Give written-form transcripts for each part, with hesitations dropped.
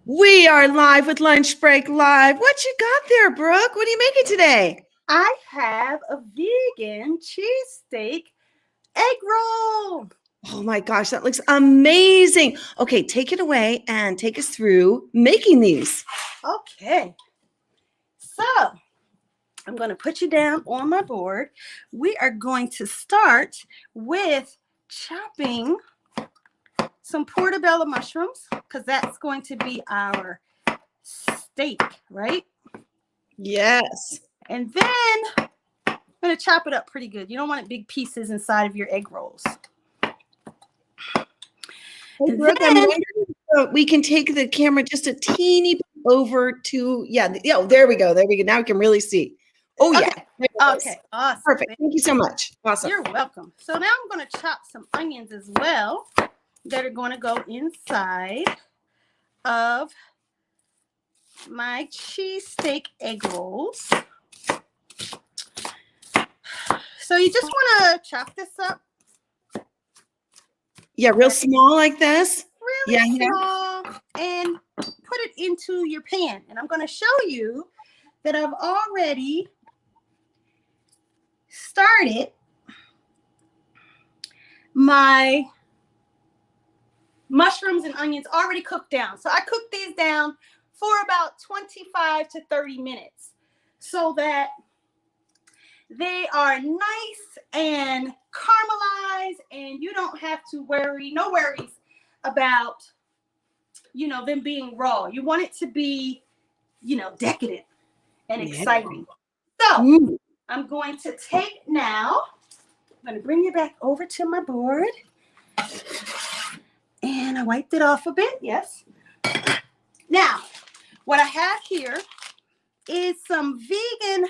We are live with Lunch Break Live. What you got there, Brooke? What are you making today? I have a vegan cheesesteak egg roll. Oh my gosh, that looks amazing. Okay, take it away and take us through making these. Okay. So I'm going to put you down on my board. We are going to start with chopping some portobello mushrooms because that's going to be our steak, right? Yes. And then I'm going to chop it up pretty good. You don't want it big pieces inside of your egg rolls. Hey, Brooke, I'm wondering if we can take the camera just a teeny bit over to, there we go. There we go. Now we can really see. Oh, yeah. Okay. Awesome. Perfect. Thank you so much. Awesome. You're welcome. So now I'm going to chop some onions as well that are going to go inside of my cheesesteak egg rolls. So you just want to chop this up. Yeah, real small like this. Really small. And put it into your pan. And I'm going to show you that I've already started my mushrooms and onions already cooked down. So I cooked these down for about 25 to 30 minutes so that they are nice and caramelized and you don't have to worry, no worries about, them being raw. You want it to be, decadent and exciting. So I'm going to take now, I'm going to bring you back over to my board. And I wiped it off a bit, yes. Now, what I have here is some vegan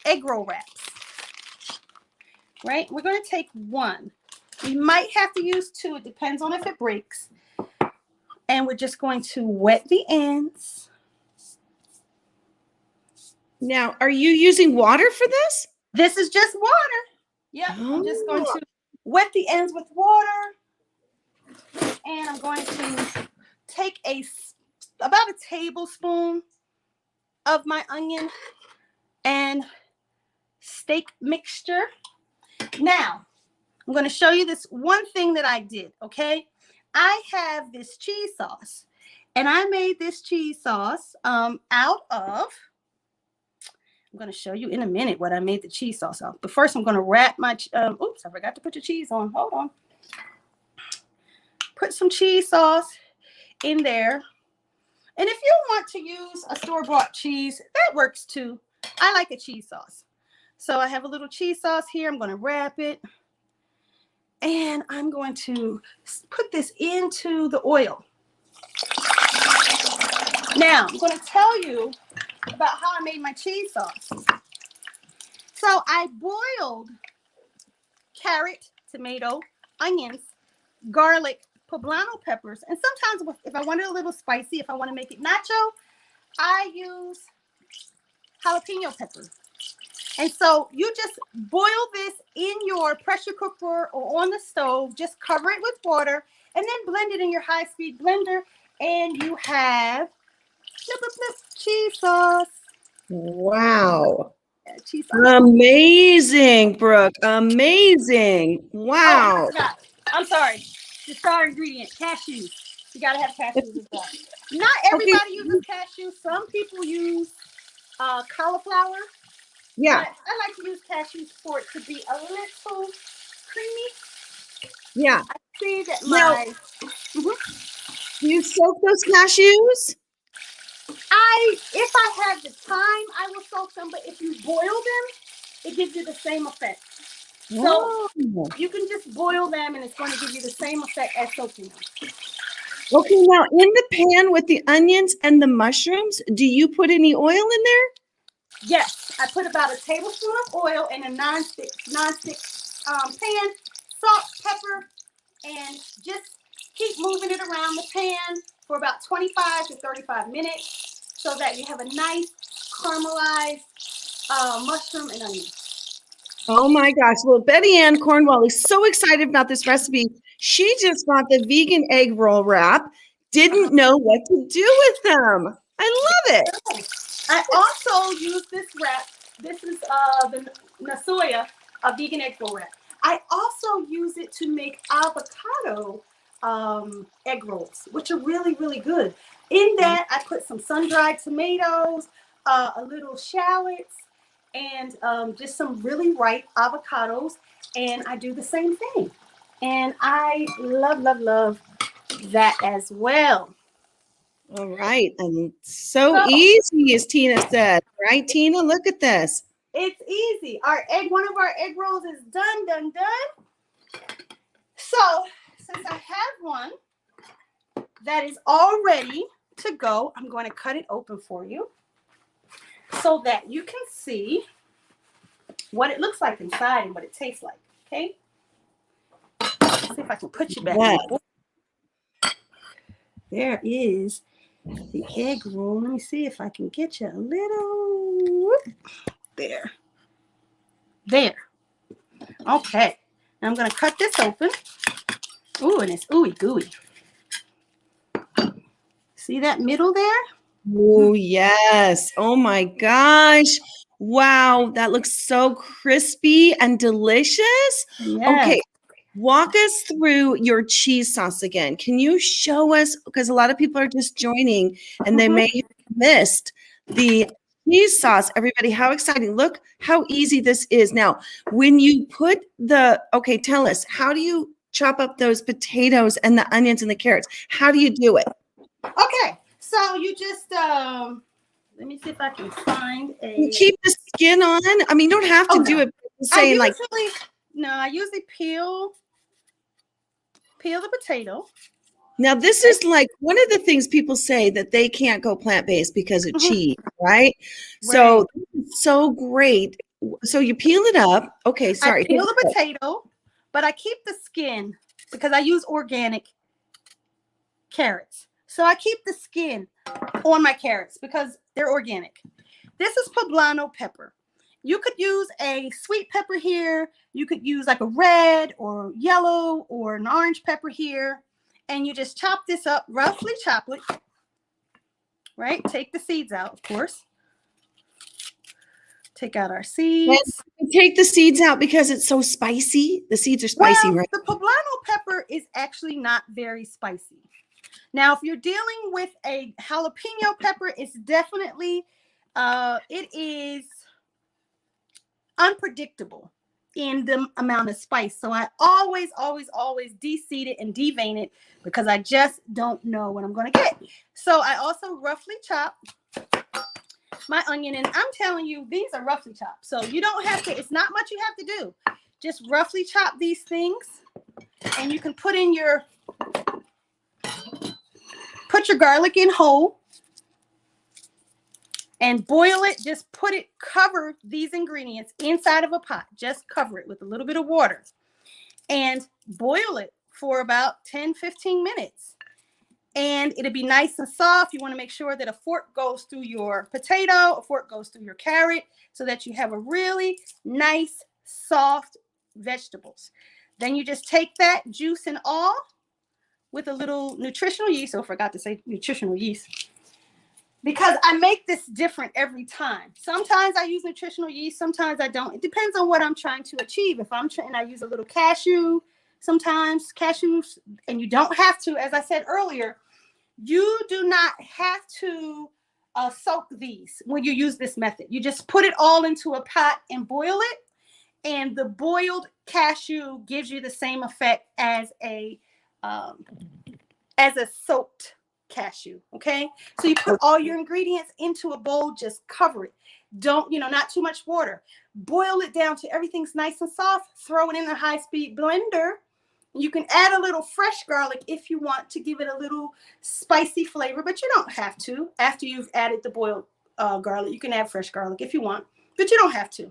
egg roll wraps, right? We're going to take one. We might have to use two. It depends on if it breaks. And we're just going to wet the ends. Now, are you using water for this? This is just water. Yeah, I'm just going to wet the ends with water. And I'm going to take about a tablespoon of my onion and steak mixture. Now, I'm going to show you this one thing that I did, okay? I have this cheese sauce, and I made this cheese sauce out of, I'm going to show you in a minute what I made the cheese sauce of. But first, I'm going to wrap my, oops, I forgot to put the cheese on. Hold on. Put some cheese sauce in there. And if you want to use a store-bought cheese, that works too. I like a cheese sauce. So I have a little cheese sauce here. I'm going to wrap it. And I'm going to put this into the oil. Now, I'm going to tell you about how I made my cheese sauce. So I boiled carrot, tomato, onions, garlic, poblano peppers, and sometimes if I want it a little spicy, if I want to make it nacho, I use jalapeno pepper. And so you just boil this in your pressure cooker or on the stove, just cover it with water, and then blend it in your high-speed blender, and you have cheese sauce. Wow. Yeah, cheese sauce. Amazing, Brooke. Amazing. Wow. Oh, I'm sorry. The star ingredient, cashews. You got to have cashews as well. Not everybody uses cashews. Some people use cauliflower. Yeah. But I like to use cashews for it to be a little creamy. Yeah. I see that my... Do you soak those cashews? If I have the time, I will soak them. But if you boil them, it gives you the same effect. So you can just boil them and it's going to give you the same effect as soaking them. Okay, now in the pan with the onions and the mushrooms, do you put any oil in there? Yes, I put about a tablespoon of oil in a non-stick pan, salt, pepper, and just keep moving it around the pan for about 25 to 35 minutes so that you have a nice caramelized mushroom and onion. Oh my gosh. Well, Betty Ann Cornwall is so excited about this recipe. She just got the vegan egg roll wrap. didn't know what to do with them. I love it. I also use this wrap. This is the Nasoya vegan egg roll wrap. I also use it to make avocado egg rolls, which are really, really good. In that, I put some sun-dried tomatoes, a little shallots, and just some really ripe avocados. And I do the same thing. And I love, love, love that as well. All right. And so easy, as Tina said. Right, Tina? Look at this. It's easy. One of our egg rolls is done, done, done. So, since I have one that is all ready to go, I'm going to cut it open for you so that you can see what it looks like inside and what it tastes like. Okay? Let's see if I can put you back. Yes. There is the egg roll. Let me see if I can get you a little. There. Okay. Now I'm going to cut this open. Ooh, and it's ooey gooey. See that middle there? Oh, yes. Oh, my gosh. Wow. That looks so crispy and delicious. Yes. Okay. Walk us through your cheese sauce again. Can you show us, because a lot of people are just joining and they may have missed the cheese sauce. Everybody, how exciting. Look how easy this is. Now, when you put okay, tell us, how do you chop up those potatoes and the onions and the carrots? How do you do it? Okay, so you just, let me see if I can find You keep the skin on? I mean, you don't have to do it. Saying I usually peel the potato. Now, this is like one of the things people say that they can't go plant-based because of cheese, right? So, so great. So you peel it up. Okay, sorry. I peel the potato, but I keep the skin because I use organic carrots. So I keep the skin on my carrots because they're organic. This is poblano pepper. You could use a sweet pepper here. You could use like a red or yellow or an orange pepper here. And you just chop this up, roughly chop it, right? Take the seeds out, of course. Take out our seeds. Take the seeds out because it's so spicy. The seeds are spicy, right? The poblano pepper is actually not very spicy. Now, if you're dealing with a jalapeno pepper, it's definitely, it is unpredictable in the amount of spice. So I always de-seed it and devein it because I just don't know what I'm going to get. So I also roughly chop my onion, and I'm telling you, these are roughly chopped. So you don't have to, it's not much you have to do. Just roughly chop these things, and you can put your garlic in whole and boil it. Just cover these ingredients inside of a pot. Just cover it with a little bit of water and boil it for about 10-15 minutes. And it'll be nice and soft. You want to make sure that a fork goes through your potato, a fork goes through your carrot, so that you have a really nice, soft vegetables. Then you just take that juice and all with a little nutritional yeast. Oh, I forgot to say nutritional yeast. Because I make this different every time. Sometimes I use nutritional yeast, sometimes I don't. It depends on what I'm trying to achieve. If I'm trying, I use a little cashew, sometimes cashews, and you don't have to, as I said earlier, you do not have to soak these when you use this method. You just put it all into a pot and boil it, and the boiled cashew gives you the same effect as a soaked cashew. Okay, so you put all your ingredients into a bowl, just cover it. Don't, not too much water. Boil it down to everything's nice and soft. Throw it in a high-speed blender. You can add a little fresh garlic if you want to give it a little spicy flavor, but you don't have to. After you've added the boiled garlic, you can add fresh garlic if you want, but you don't have to.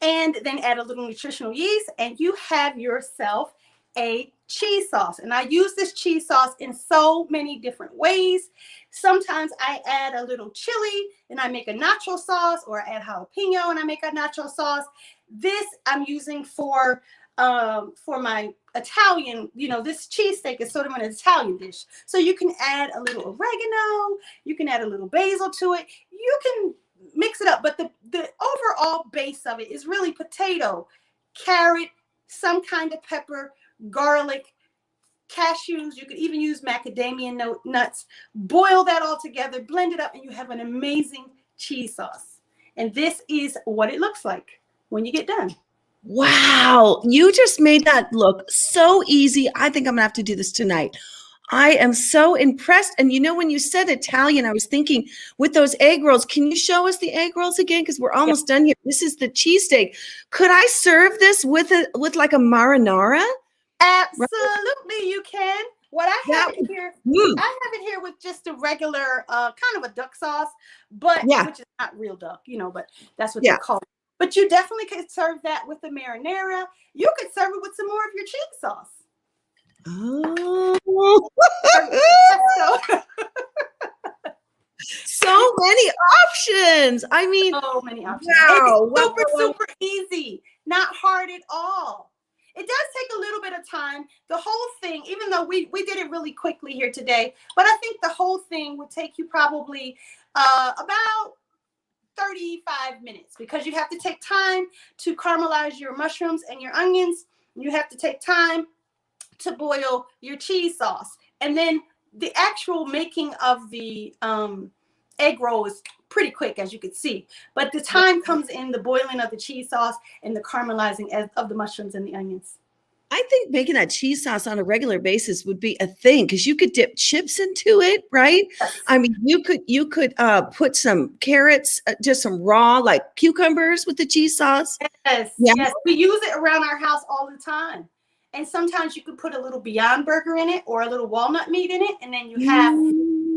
And then add a little nutritional yeast, and you have yourself a cheese sauce. And I use this cheese sauce in so many different ways. Sometimes I add a little chili and I make a nacho sauce, or I add jalapeno and I make a nacho sauce. This I'm using for for my Italian, this cheesesteak is sort of an Italian dish. So you can add a little oregano, you can add a little basil to it. You can mix it up, but the overall base of it is really potato, carrot, some kind of pepper, garlic, cashews. You could even use macadamia nuts. Boil that all together, blend it up, and you have an amazing cheese sauce. And this is what it looks like when you get done. Wow, you just made that look so easy. I think I'm gonna have to do this tonight. I am so impressed. And when you said Italian, I was thinking with those egg rolls, can you show us the egg rolls again? Because we're almost done here. This is the cheesesteak. Could I serve this with like a marinara? Absolutely, you can. What I have it here, I have it here with just a regular kind of a duck sauce, but which is not real duck, but that's what they call it. But you definitely could serve that with the marinara. You could serve it with some more of your cheese sauce. Oh. So many options. I mean, so many options. Wow. It's super easy, not hard at all. It does take a little bit of time. The whole thing, even though we did it really quickly here today, but I think the whole thing would take you probably about 35 minutes, because you have to take time to caramelize your mushrooms and your onions. You have to take time to boil your cheese sauce. And then the actual making of the egg roll is pretty quick, as you can see. But the time comes in the boiling of the cheese sauce and the caramelizing of the mushrooms and the onions. I think making that cheese sauce on a regular basis would be a thing, because you could dip chips into it, right? Yes. I mean, you could put some carrots, just some raw like cucumbers with the cheese sauce. Yes, yes. We use it around our house all the time. And sometimes you could put a little Beyond Burger in it or a little walnut meat in it, and then you have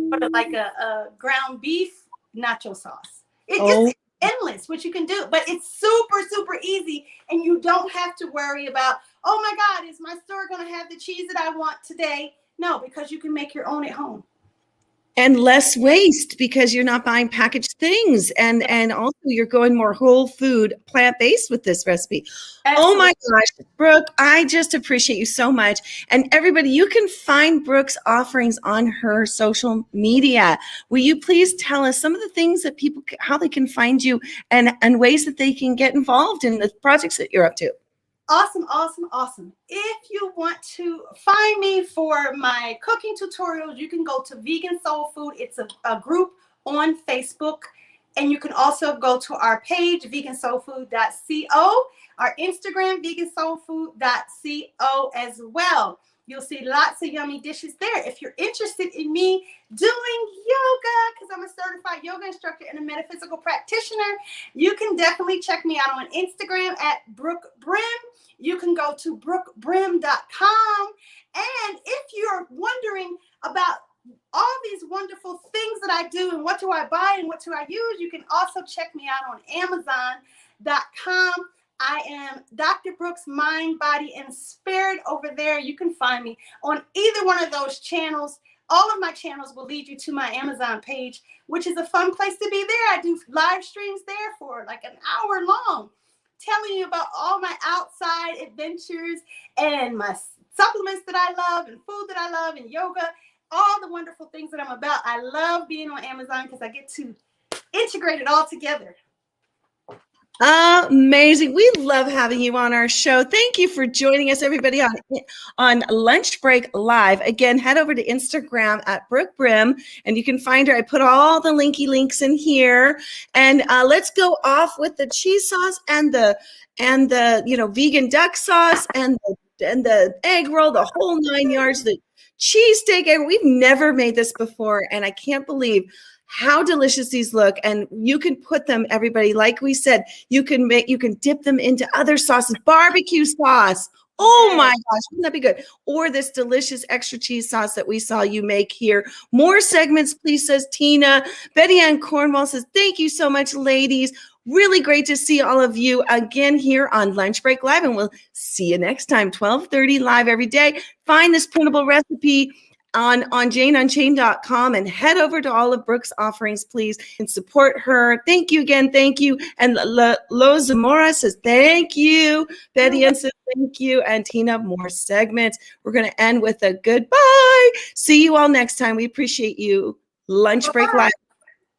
sort of like a ground beef nacho sauce. It's endless what you can do, but it's super, super easy, and you don't have to worry about, oh my God, is my store going to have the cheese that I want today? No, because you can make your own at home. And less waste, because you're not buying packaged things. And also you're going more whole food, plant-based with this recipe. Absolutely. Oh my gosh, Brooke, I just appreciate you so much. And everybody, you can find Brooke's offerings on her social media. Will you please tell us some of the things that people, how they can find you, and ways that they can get involved in the projects that you're up to? Awesome, awesome, awesome. If you want to find me for my cooking tutorials, you can go to Vegan Soul Food. It's a group on Facebook. And you can also go to our page, vegansoulfood.co, our Instagram, vegansoulfood.co as well. You'll see lots of yummy dishes there. If you're interested in me doing yoga, because I'm a certified yoga instructor and a metaphysical practitioner, you can definitely check me out on Instagram at Brooke Brimm. You can go to brookebrim.com. And if you're wondering about all these wonderful things that I do and what do I buy and what do I use, you can also check me out on Amazon.com. I am Dr. Brooke's Mind, Body, and Spirit over there. You can find me on either one of those channels. All of my channels will lead you to my Amazon page, which is a fun place to be there. I do live streams there for like an hour long, telling you about all my outside adventures and my supplements that I love and food that I love and yoga, all the wonderful things that I'm about. I love being on Amazon because I get to integrate it all together. Amazing. We love having you on our show. Thank you for joining us, everybody, on Lunch Break Live. Again, head over to Instagram at Brooke Brimm, and you can find her. I put all the links in here. And let's go off with the cheese sauce and the vegan duck sauce and the egg roll, the whole 9 yards, the cheesesteak egg. We've never made this before, and I can't believe how delicious these look. And you can put them, everybody, like we said, you can dip them into other sauces, barbecue sauce. Oh my gosh, wouldn't that be good? Or this delicious extra cheese sauce that we saw you make here. More segments, please, says Tina. Betty Ann Cornwall says, thank you so much, ladies. Really great to see all of you again here on Lunch Break Live, and we'll see you next time, 12:30 live every day. Find this printable recipe on JaneUnchained.com and head over to all of Brooke's offerings, please, and support her. Thank you again. Thank you. And Lo Zamora says, thank you. Betty Ann says, thank you. And Tina, more segments. We're going to end with a goodbye. See you all next time. We appreciate you. Lunch break live.